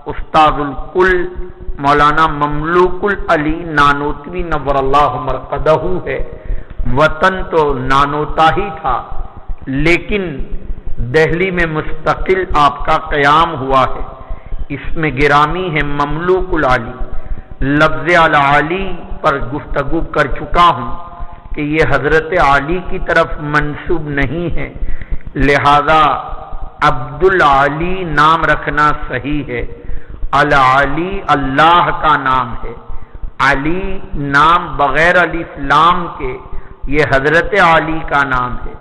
استاد الکل مولانا مملوک العلی نانوتوی نور اللہ مرقدہ ہے۔ وطن تو نانوتا ہی تھا، لیکن دہلی میں مستقل آپ کا قیام ہوا ہے۔ اس میں گرامی ہے مملوک العلی۔ لفظ العلی پر گفتگو کر چکا ہوں کہ یہ حضرت علی کی طرف منسوب نہیں ہے، لہذا عبد العلی نام رکھنا صحیح ہے۔ العلی اللہ کا نام ہے، علی نام بغیر الف لام کے یہ حضرت علی کا نام ہے،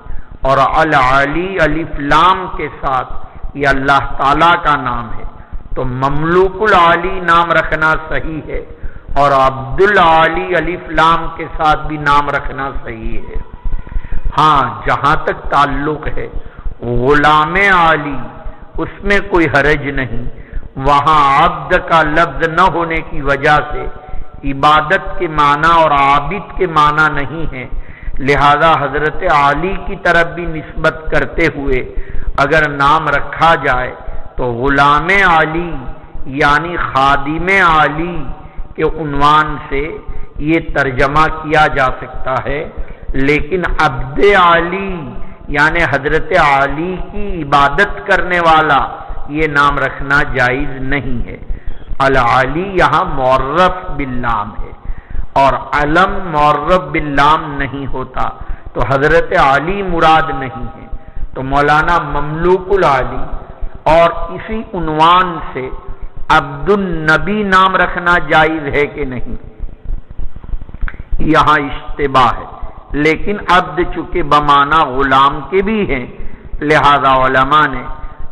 اور العلی الف لام کے ساتھ یہ اللہ تعالی کا نام ہے، تو مملوک العلی نام رکھنا صحیح ہے، اور عبد العلی الف لام کے ساتھ بھی نام رکھنا صحیح ہے۔ ہاں جہاں تک تعلق ہے غلام علی، اس میں کوئی حرج نہیں، وہاں عبد کا لفظ نہ ہونے کی وجہ سے عبادت کے معنی اور عابد کے معنی نہیں ہے، لہذا حضرت علی کی طرف بھی نسبت کرتے ہوئے اگر نام رکھا جائے تو غلام علی یعنی خادم علی کے عنوان سے یہ ترجمہ کیا جا سکتا ہے، لیکن عبد علی یعنی حضرت علی کی عبادت کرنے والا یہ نام رکھنا جائز نہیں ہے۔ العلی یہاں معرف باللام ہے، اور علم معرف باللام نہیں ہوتا، تو حضرت علی مراد نہیں ہے، تو مولانا مملوک العلی اور اسی عنوان سے عبد النبی نام رکھنا جائز ہے کہ نہیں، یہاں اشتباہ ہے، لیکن عبد چونکہ بمعنی غلام کے بھی ہیں، لہذا علماء نے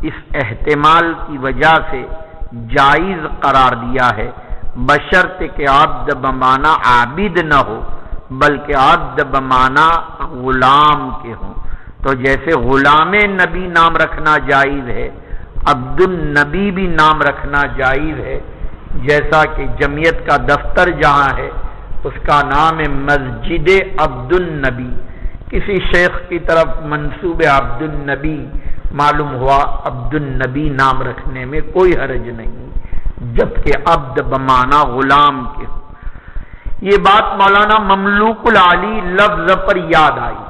اس احتمال کی وجہ سے جائز قرار دیا ہے، بشرط کہ عبد بمعنی عابد نہ ہو بلکہ عبد بمعنی غلام کے ہوں۔ تو جیسے غلام نبی نام رکھنا جائز ہے، عبد النبی بھی نام رکھنا جائز ہے، جیسا کہ جمعیت کا دفتر جہاں ہے اس کا نام ہے مسجد عبد النبی، کسی شیخ کی طرف منسوب عبد النبی، معلوم ہوا عبد النبی نام رکھنے میں کوئی حرج نہیں، جبکہ عبد بمعنی غلام کے ہو۔ یہ بات مولانا مملوک العلی لفظ پر یاد آئی۔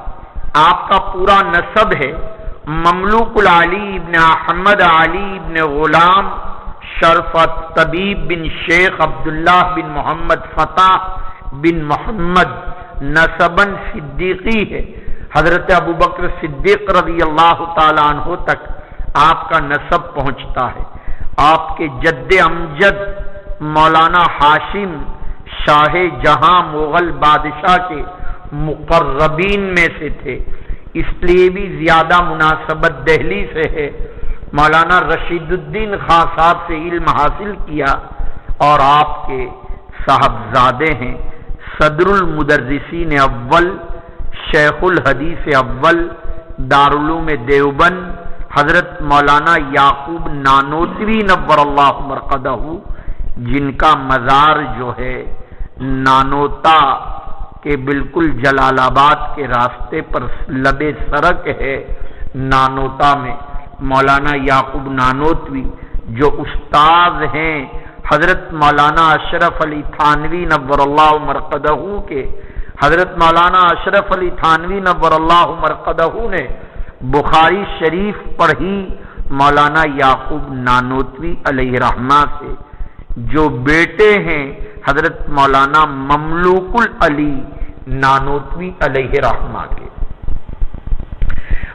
آپ کا پورا نسب ہے مملوک العلی ابن احمد علی ابن غلام شرفت طبیب بن شیخ عبداللہ بن محمد فتح بن محمد، نسباً صدیقی ہے، حضرت ابوبکر صدیق رضی اللہ تعالیٰ عنہ تک آپ کا نسب پہنچتا ہے۔ آپ کے جد امجد مولانا ہاشم شاہ جہاں مغل بادشاہ کے مقربین میں سے تھے، اس لیے بھی زیادہ مناسبت دہلی سے ہے۔ مولانا رشید الدین خان صاحب سے علم حاصل کیا، اور آپ کے صاحبزادے ہیں صدر المدرسین اول، شیخ الحدیث اول، دارالعلوم دیوبند حضرت مولانا یعقوب نانوتوی نور اللہ مرقدہ، جن کا مزار جو ہے نانوتا کے بالکل جلال آباد کے راستے پر لب سڑک ہے۔ نانوتا میں مولانا یعقوب نانوتوی جو استاد ہیں حضرت مولانا اشرف علی تھانوی نور اللہ مرقدہ کے، حضرت مولانا اشرف علی تھانوی نور اللہ مرقدہ نے بخاری شریف پڑھی مولانا یعقوب نانوتوی علیہ رحمہ سے، جو بیٹے ہیں حضرت مولانا مملوک العلی نانوتوی علیہ رحمہ کے۔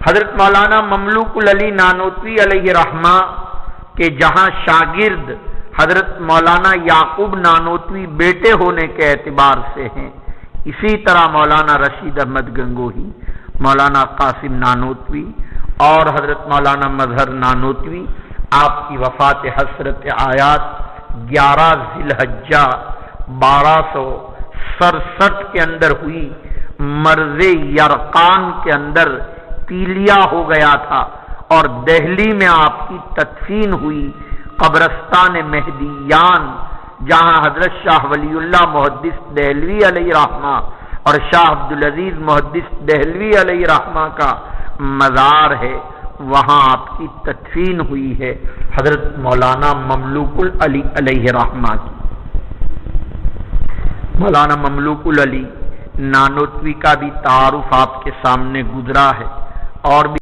حضرت مولانا مملوک العلی نانوتوی علیہ رحمہ کے جہاں شاگرد حضرت مولانا یعقوب نانوتوی بیٹے ہونے کے اعتبار سے ہیں، اسی طرح مولانا رشید احمد گنگوہی، مولانا قاسم نانوتوی اور حضرت مولانا مظہر نانوتوی آپ کی وفات حسرت آیات 11 ذی الحجہ 1267 کے اندر ہوئی، مرض یرقان کے اندر پیلیا ہو گیا تھا، اور دہلی میں آپ کی تدفین ہوئی قبرستان مہدیان، جہاں حضرت شاہ ولی اللہ محدث دہلوی علیہ رحمہ اور شاہ عبدالعزیز محدث دہلوی علیہ رحمہ کا مزار ہے، وہاں آپ کی تدفین ہوئی ہے حضرت مولانا مملوک العلی علیہ رحمہ کی۔ مولانا مملوک العلی نانوتوی کا بھی تعارف آپ کے سامنے گزرا ہے، اور بھی